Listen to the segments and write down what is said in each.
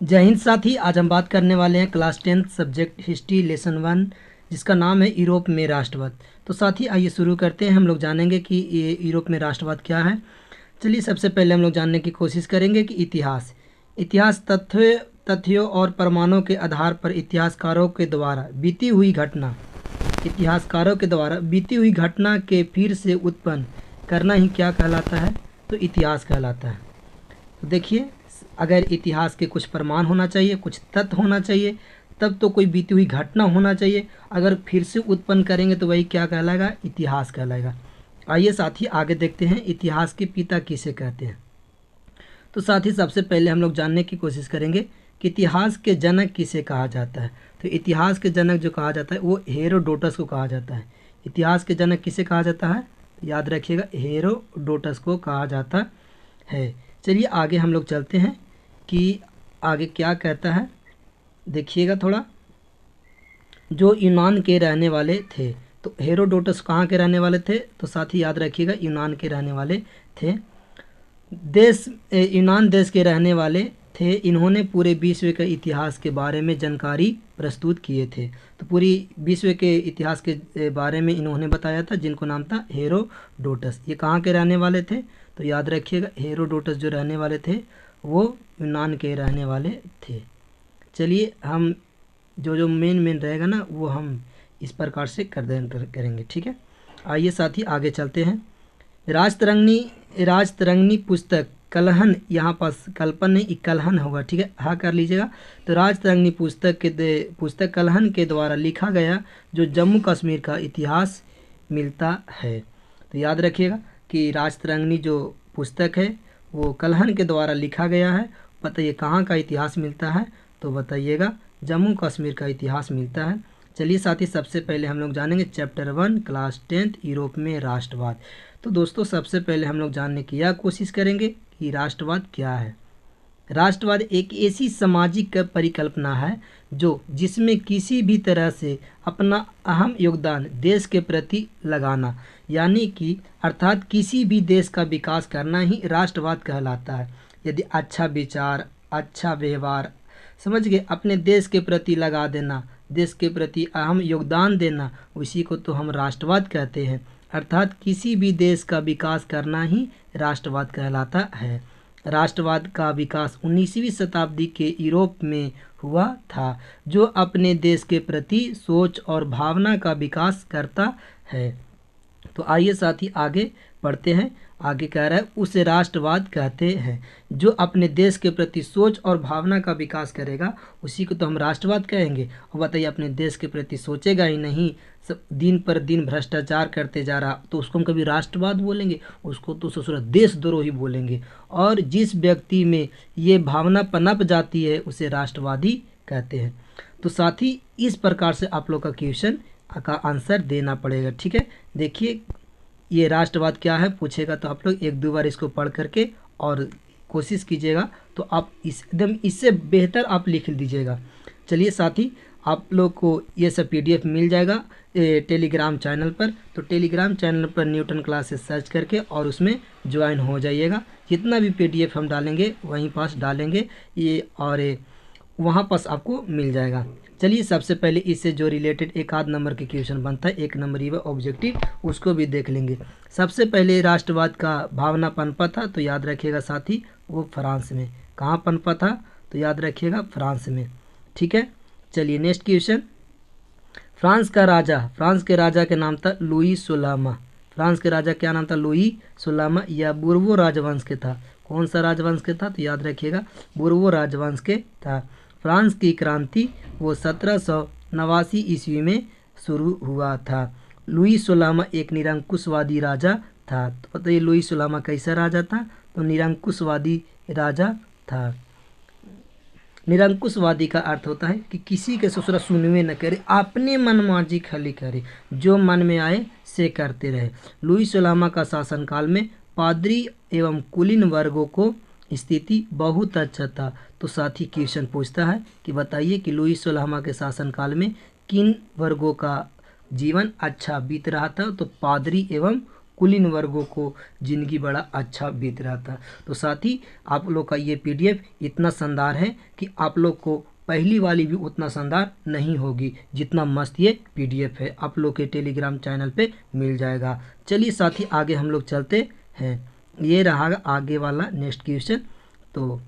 जय हिंद साथी। आज हम बात करने वाले हैं class 10th subject history lesson 1, जिसका नाम है यूरोप में राष्ट्रवाद। तो साथी आइए शुरू करते हैं। हम लोग जानेंगे कि ये यूरोप में राष्ट्रवाद क्या है। चलिए सबसे पहले हम लोग जानने की कोशिश करेंगे कि इतिहास तथ्यों और प्रमाणों के आधार पर इतिहासकारों के द्वारा बीती हुई घटना के फिर से उत्पन्न करना ही क्या कहलाता है, तो इतिहास कहलाता है। तो देखिए, अगर इतिहास के कुछ प्रमाण होना चाहिए, कुछ तथ्य होना चाहिए, तब तो कोई बीती हुई घटना होना चाहिए। अगर फिर से उत्पन्न करेंगे तो वही क्या कहलाएगा, इतिहास कहलाएगा। आइए साथी आगे देखते हैं इतिहास के पिता किसे कहते हैं। तो साथी सबसे पहले हम लोग जानने की कोशिश करेंगे कि इतिहास के जनक किसे कहा जाता है। तो इतिहास के जनक जो कहा जाता है वो हेरोडोटस को कहा जाता है। इतिहास के जनक किसे कहा जाता है, याद रखिएगा, हेरोडोटस को कहा जाता है। चलिए आगे हम लोग चलते हैं कि आगे क्या कहता है। देखिएगा थोड़ा, जो यूनान के रहने वाले थे, तो हेरोडोटस कहाँ के रहने वाले थे, तो साथ ही याद रखिएगा यूनान के रहने वाले थे। यूनान देश के रहने वाले थे। इन्होंने पूरे विश्व के इतिहास के बारे में जानकारी प्रस्तुत किए थे। तो पूरी विश्व के इतिहास के बारे में इन्होंने बताया था, जिनको नाम था हेरोडोटस। ये कहाँ के रहने वाले थे, तो याद रखिएगा हेरोडोटस जो रहने वाले थे वो यूनान के रहने वाले थे। चलिए हम जो मेन रहेगा ना वो हम इस प्रकार से करेंगे, ठीक है। आइए साथी आगे चलते हैं। राजतरंगिणी पुस्तक कलहन, यहाँ पास कल्पन नहीं कलहन होगा, ठीक है, हाँ कर लीजिएगा। तो राजतरंगिणी पुस्तक कलहन के द्वारा लिखा गया जो जम्मू कश्मीर का इतिहास मिलता है। तो याद रखिएगा कि राजतरंगिणी जो पुस्तक है वो कलहन के द्वारा लिखा गया है। बताइए कहाँ का इतिहास मिलता है, तो बताइएगा जम्मू कश्मीर का इतिहास मिलता है। चलिए साथी सबसे पहले हम लोग जानेंगे चैप्टर 1 क्लास 10th यूरोप में राष्ट्रवाद। तो दोस्तों सबसे पहले हम लोग जानने की यह कोशिश करेंगे कि राष्ट्रवाद क्या है। राष्ट्रवाद एक ऐसी सामाजिक परिकल्पना है जिसमें किसी भी तरह से अपना अहम योगदान देश के प्रति लगाना, यानी कि अर्थात किसी भी देश का विकास करना ही राष्ट्रवाद कहलाता है। यदि अच्छा विचार, अच्छा व्यवहार, समझ गए, अपने देश के प्रति लगा देना, देश के प्रति अहम योगदान देना, उसी को तो हम राष्ट्रवाद कहते हैं। अर्थात किसी भी देश का विकास करना ही राष्ट्रवाद कहलाता है। राष्ट्रवाद का विकास 19वीं शताब्दी के यूरोप में हुआ था, जो अपने देश के प्रति सोच और भावना का विकास करता है। तो आइए साथी आगे पढ़ते हैं। आगे कह रहा है उसे राष्ट्रवाद कहते हैं। जो अपने देश के प्रति सोच और भावना का विकास करेगा उसी को तो हम राष्ट्रवाद कहेंगे। और बताइए अपने देश के प्रति सोचेगा ही नहीं, सब दिन पर दिन भ्रष्टाचार करते जा रहा, तो उसको हम कभी राष्ट्रवाद बोलेंगे, उसको तो ससुर देशद्रोही बोलेंगे। और जिस व्यक्ति में ये भावना पनप जाती है उसे राष्ट्रवादी कहते हैं। तो साथ ही इस प्रकार से आप लोग का क्वेश्चन का आंसर देना पड़ेगा, ठीक है। देखिए ये राष्ट्रवाद क्या है पूछेगा तो आप लोग एक दो बार इसको पढ़ करके और कोशिश कीजिएगा, तो आप एकदम इससे बेहतर आप लिख दीजिएगा। चलिए साथी आप लोग को ये सब PDF मिल जाएगा टेलीग्राम चैनल पर। तो टेलीग्राम चैनल पर न्यूटन क्लासेस सर्च करके और उसमें ज्वाइन हो जाइएगा। जितना भी PDF हम डालेंगे वहीं पास डालेंगे ये, और वहाँ पास आपको मिल जाएगा। चलिए सबसे पहले इससे जो रिलेटेड एक आध नंबर के क्वेश्चन बनता है, एक नंबर व ऑब्जेक्टिव, उसको भी देख लेंगे। सबसे पहले राष्ट्रवाद का भावना पनपा था, तो याद रखिएगा साथी वो फ्रांस में। कहाँ पनपा था, तो याद रखिएगा फ्रांस में, ठीक है। चलिए नेक्स्ट क्वेश्चन। फ्रांस के राजा के नाम था लुई सोलामा। फ्रांस के राजा क्या नाम था, लुई सोलामा। यह बुर्बो राजवंश के था। कौन सा राजवंश के था, तो याद रखिएगा बुर्बो राजवंश के था। फ्रांस की क्रांति वो 1789 ईस्वी में शुरू हुआ था। लुई सोलामा एक निरंकुशवादी राजा था। तो बताइए लुई सोलामा कैसा राजा था, तो निरंकुशवादी राजा था। निरंकुशवादी का अर्थ होता है कि किसी के ससुरा सुनवे न करे, अपने मनमाजी खली करे, जो मन में आए से करते रहे। लुई सोलामा का शासनकाल में पादरी एवं कुलीन वर्गों को स्थिति बहुत अच्छा था। तो साथी क्वेश्चन पूछता है कि बताइए कि लुई सोलामा के शासनकाल में किन वर्गों का जीवन अच्छा बीत रहा था, तो पादरी एवं कुलीन वर्गों को जिंदगी बड़ा अच्छा बीत रहा था। तो साथी आप लोग का ये PDF इतना शानदार है कि आप लोग को पहली वाली भी उतना शानदार नहीं होगी जितना मस्त ये PDF है। आप लोग के टेलीग्राम चैनल पे मिल जाएगा। चलिए साथी आगे हम लोग चलते हैं। ये रहा आगे वाला नेक्स्ट क्वेश्चन। तो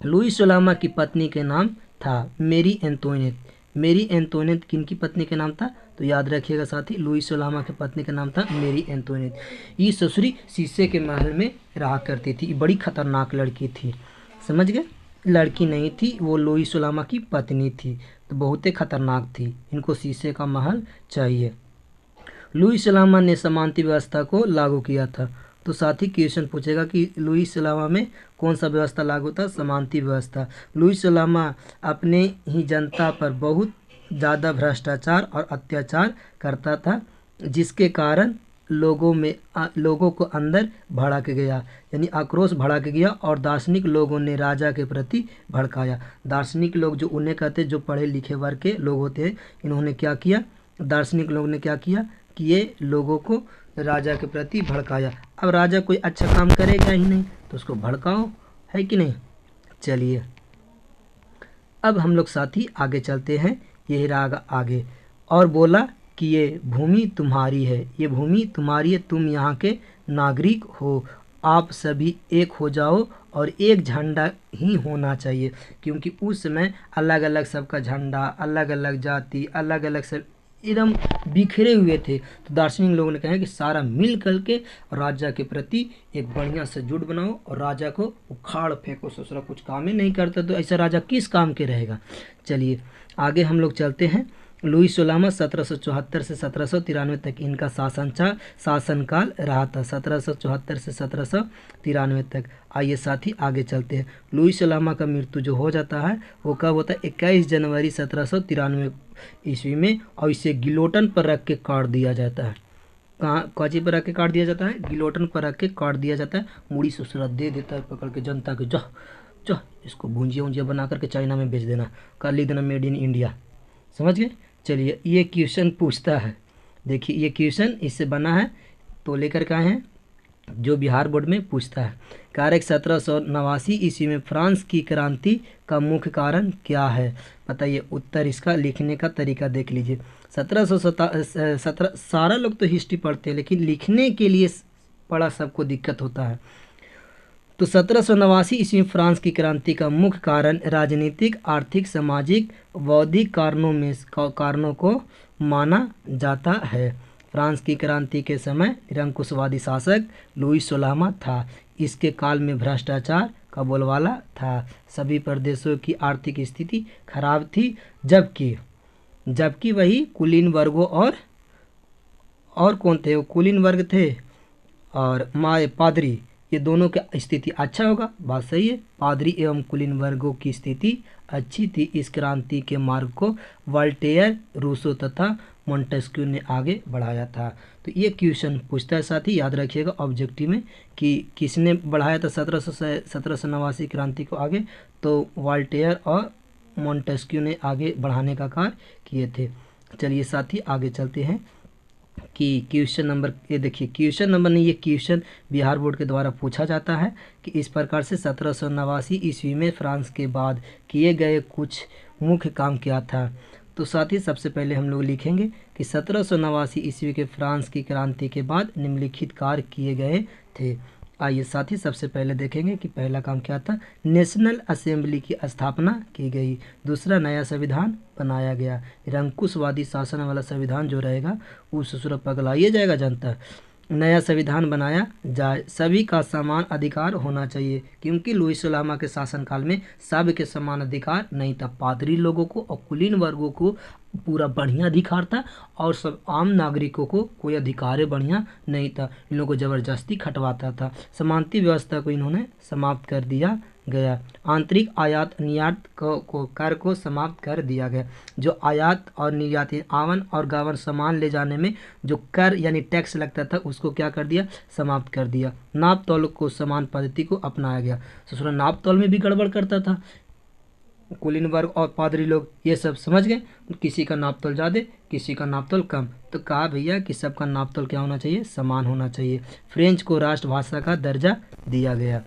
लुई सोलामा की पत्नी के नाम था मेरी एंटोइनेट। मेरी एंटोइनेट किनकी पत्नी के नाम था? तो याद रखिएगा साथी, लुई सोलामा की पत्नी का नाम था मेरी एंटोइनेट। ये ससुरी शीशे के महल में रहा करती थी। बड़ी खतरनाक लड़की थी, समझ गए? लड़की नहीं थी, वो लुई सोलामा की पत्नी थी, तो बहुत ही खतरनाक थी। इनको शीशे का महल चाहिए। लुई सोलामा ने समानता व्यवस्था को लागू किया था। तो साथी क्वेश्चन पूछेगा कि लुई सोलामा में कौन सा व्यवस्था लागू था? समानता व्यवस्था। लुई सोलामा अपने ही जनता पर बहुत ज़्यादा भ्रष्टाचार और अत्याचार करता था, जिसके कारण लोगों को अंदर भड़क गया, यानी आक्रोश भड़क गया, और दार्शनिक लोगों ने राजा के प्रति भड़काया। दार्शनिक लोग जो उन्हें कहते जो पढ़े लिखे वर्ग के लोग होते हैं, इन्होंने क्या किया? दार्शनिक लोगों ने क्या किया कि ये लोगों को राजा के प्रति भड़काया। अब राजा कोई अच्छा काम करेगा ही नहीं, तो उसको भड़काओ, है कि नहीं? चलिए अब हम लोग साथी आगे चलते हैं। यही रहा आगे। और बोला कि ये भूमि तुम्हारी है, ये भूमि तुम्हारी है, तुम यहाँ के नागरिक हो, आप सभी एक हो जाओ और एक झंडा ही होना चाहिए। क्योंकि उस समय अलग अलग सबका झंडा, अलग अलग जाति, अलग अलग सब एकदम बिखरे हुए थे। तो दार्शनिक लोगों ने कहा कि सारा मिल करके राजा के प्रति एक बढ़िया से जुट बनाओ और राजा को उखाड़ फेंको। ससुरा कुछ काम ही नहीं करता तो ऐसा राजा किस काम के रहेगा। चलिए आगे हम लोग चलते हैं। लुई सोलामा 1774 से 1793 तक इनका शासनकाल रहा था। 1774 से 1793 तक। आइए साथी आगे चलते हैं। लुई सोलामा का मृत्यु जो हो जाता है वो कब होता है? 21 जनवरी 1793 ईस्वी में, और इसे गिलोटन पर रख के काट दिया जाता है। कहाँ काची पर रख के काट दिया जाता है? गिलोटन पर रख के काट दिया जाता है। मुड़ी ससुरा दे देता है पकड़ के जनता के, जा इसको भुंजिया उंजिया बना करके चाइना में बेच देना, कर ली देना मेड इन इंडिया। समझ गए? चलिए ये क्वेश्चन पूछता है, देखिए ये क्वेश्चन इससे बना है, तो लेकर के आए हैं जो बिहार बोर्ड में पूछता है। कारक 1789 ईस्वी में फ्रांस की क्रांति का मुख्य कारण क्या है? बताइए उत्तर। इसका लिखने का तरीका देख लीजिए। 1717 सारा लोग तो हिस्ट्री पढ़ते हैं, लेकिन लिखने के लिए बड़ा सबको दिक्कत होता है। तो 1789 ईस्वी में फ्रांस की क्रांति का मुख्य कारण राजनीतिक, आर्थिक, सामाजिक, बौद्धिक कारणों को माना जाता है। फ्रांस की क्रांति के समय निरंकुशवादी शासक लुई सोलामा था। इसके काल में भ्रष्टाचार का बोलबाला था। सभी प्रदेशों की आर्थिक स्थिति खराब थी, जबकि वही कुलीन वर्गों और कौन थे? वो कुलीन वर्ग थे और पादरी, ये दोनों की स्थिति अच्छा होगा। बात सही है। पादरी एवं कुलीन वर्गों की स्थिति अच्छी थी। इस क्रांति के मार्ग को वोल्टेयर, रूसो तथा मोंटेस्क्यू ने आगे बढ़ाया था। तो ये क्वेश्चन पूछता है साथी, याद रखिएगा ऑब्जेक्टिव में कि किसने बढ़ाया था 1789 क्रांति को आगे? तो वोल्टेयर और मोंटेस्क्यू ने आगे बढ़ाने का कार्य किए थे। चलिए साथी आगे चलते हैं कि क्वेश्चन नंबर, ये देखिए क्वेश्चन नंबर नहीं, ये क्वेश्चन बिहार बोर्ड के द्वारा पूछा जाता है कि इस प्रकार से 1789 ईस्वी में फ्रांस के बाद किए गए कुछ मुख्य काम क्या था। तो साथ ही सबसे पहले हम लोग लिखेंगे कि 1789 ईस्वी के फ्रांस की क्रांति के बाद निम्नलिखित कार्य किए गए थे। आइए साथ ही सबसे पहले देखेंगे कि पहला काम क्या था? नेशनल असेंबली की स्थापना की गई। दूसरा, नया संविधान बनाया गया। निरंकुशवादी शासन वाला संविधान जो रहेगा वो ससुर पगलाइए जाएगा जनता। नया संविधान बनाया जाए, सभी का समान अधिकार होना चाहिए, क्योंकि लुई सोलामा के शासनकाल में सब के समान अधिकार नहीं था। पादरी लोगों को और कुलीन वर्गों को पूरा बढ़िया अधिकार था और सब आम नागरिकों को कोई अधिकार बढ़िया नहीं था। इन लोगों को ज़बरदस्ती खटवाता था। समानता व्यवस्था को इन्होंने समाप्त कर दिया गया। आंतरिक आयात निर्यात कर को समाप्त कर दिया गया। जो आयात और निर्यात आवन और गमन सामान ले जाने में जो कर यानी टैक्स लगता था उसको क्या कर दिया? समाप्त कर दिया। नाप तौल को समान पद्धति को अपनाया गया। ससुरा नाप तौल में भी गड़बड़ करता था कुलीन वर्ग और पादरी लोग, ये सब समझ गए। किसी का नाप तौल ज़्यादा, किसी का नापतोल कम, तो कहा भैया कि सबका नापतोल क्या होना चाहिए, समान होना चाहिए। फ्रेंच को राष्ट्रभाषा का दर्जा दिया गया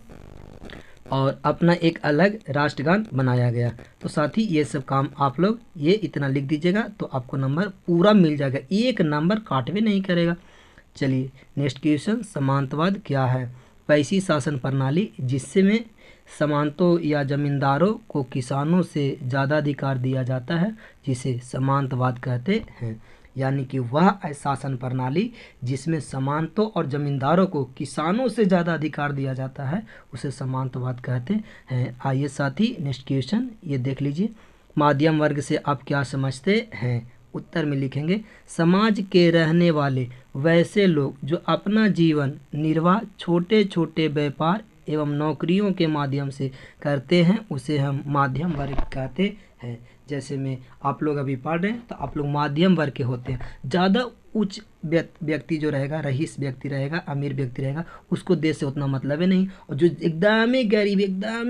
और अपना एक अलग राष्ट्रगान बनाया गया। तो साथी ये सब काम आप लोग ये इतना लिख दीजिएगा तो आपको नंबर पूरा मिल जाएगा, एक नंबर काटवे नहीं करेगा। चलिए नेक्स्ट क्वेश्चन, समांतवाद क्या है? वैसी शासन प्रणाली जिससे में सामंतों या जमींदारों को किसानों से ज़्यादा अधिकार दिया जाता है, जिसे समांतवाद कहते हैं। यानी कि वह शासन प्रणाली जिसमें सामंतों और जमींदारों को किसानों से ज़्यादा अधिकार दिया जाता है, उसे समांतवाद कहते हैं। आइए साथी नेक्स्ट क्वेश्चन ये देख लीजिए, मध्यम वर्ग से आप क्या समझते हैं? उत्तर में लिखेंगे, समाज के रहने वाले वैसे लोग जो अपना जीवन निर्वाह छोटे छोटे व्यापार एवं नौकरियों के माध्यम से करते हैं, उसे हम मध्यम वर्ग कहते हैं। जैसे में आप लोग अभी पढ़ रहे हैं तो आप लोग मध्यम वर्ग के होते हैं। ज़्यादा उच्च व्यक्ति जो रहेगा, रईस व्यक्ति रहेगा, अमीर व्यक्ति रहेगा, उसको देश से उतना मतलब है नहीं, और जो एकदम ही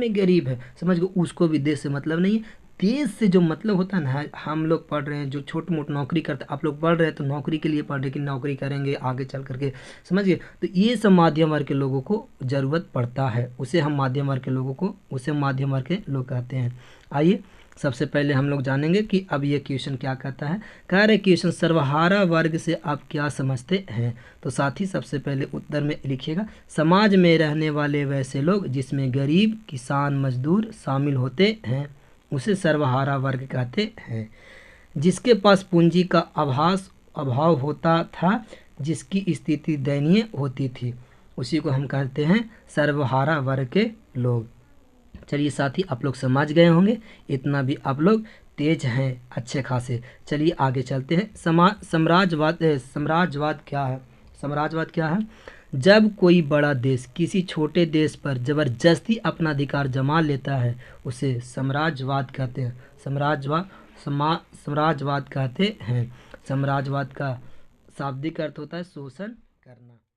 गरीब है, समझ गए, उसको भी देश से मतलब नहीं है। देश से जो मतलब होता है ना, हम लोग पढ़ रहे हैं जो छोटी मोटी नौकरी करते हैं, आप लोग पढ़ रहे हैं तो नौकरी के लिए पढ़ रहे हैं कि नौकरी करेंगे आगे चल करके, समझ गए। तो ये सब मध्यम वर्ग के लोगों को ज़रूरत पड़ता है, उसे हम मध्यम वर्ग के लोगों को मध्यम वर्ग के लोग कहते हैं। आइए सबसे पहले हम लोग जानेंगे कि अब ये क्वेश्चन क्या कहता है। कह रहे क्वेश्चन, सर्वहारा वर्ग से आप क्या समझते हैं? तो साथ ही सबसे पहले उत्तर में लिखिएगा, समाज में रहने वाले वैसे लोग जिसमें गरीब, किसान, मजदूर शामिल होते हैं, उसे सर्वहारा वर्ग कहते हैं। जिसके पास पूंजी का अभाव होता था, जिसकी स्थिति दयनीय होती थी, उसी को हम कहते हैं सर्वहारा वर्ग के लोग। चलिए साथी आप लोग समझ गए होंगे, इतना भी आप लोग तेज हैं अच्छे खासे। चलिए आगे चलते हैं। साम्राज्यवाद क्या है? साम्राज्यवाद क्या है? जब कोई बड़ा देश किसी छोटे देश पर ज़बरदस्ती अपना अधिकार जमा लेता है, उसे साम्राज्यवाद कहते हैं। साम्राज्यवाद कहते हैं। साम्राज्यवाद का शाब्दिक अर्थ होता है शोषण करना।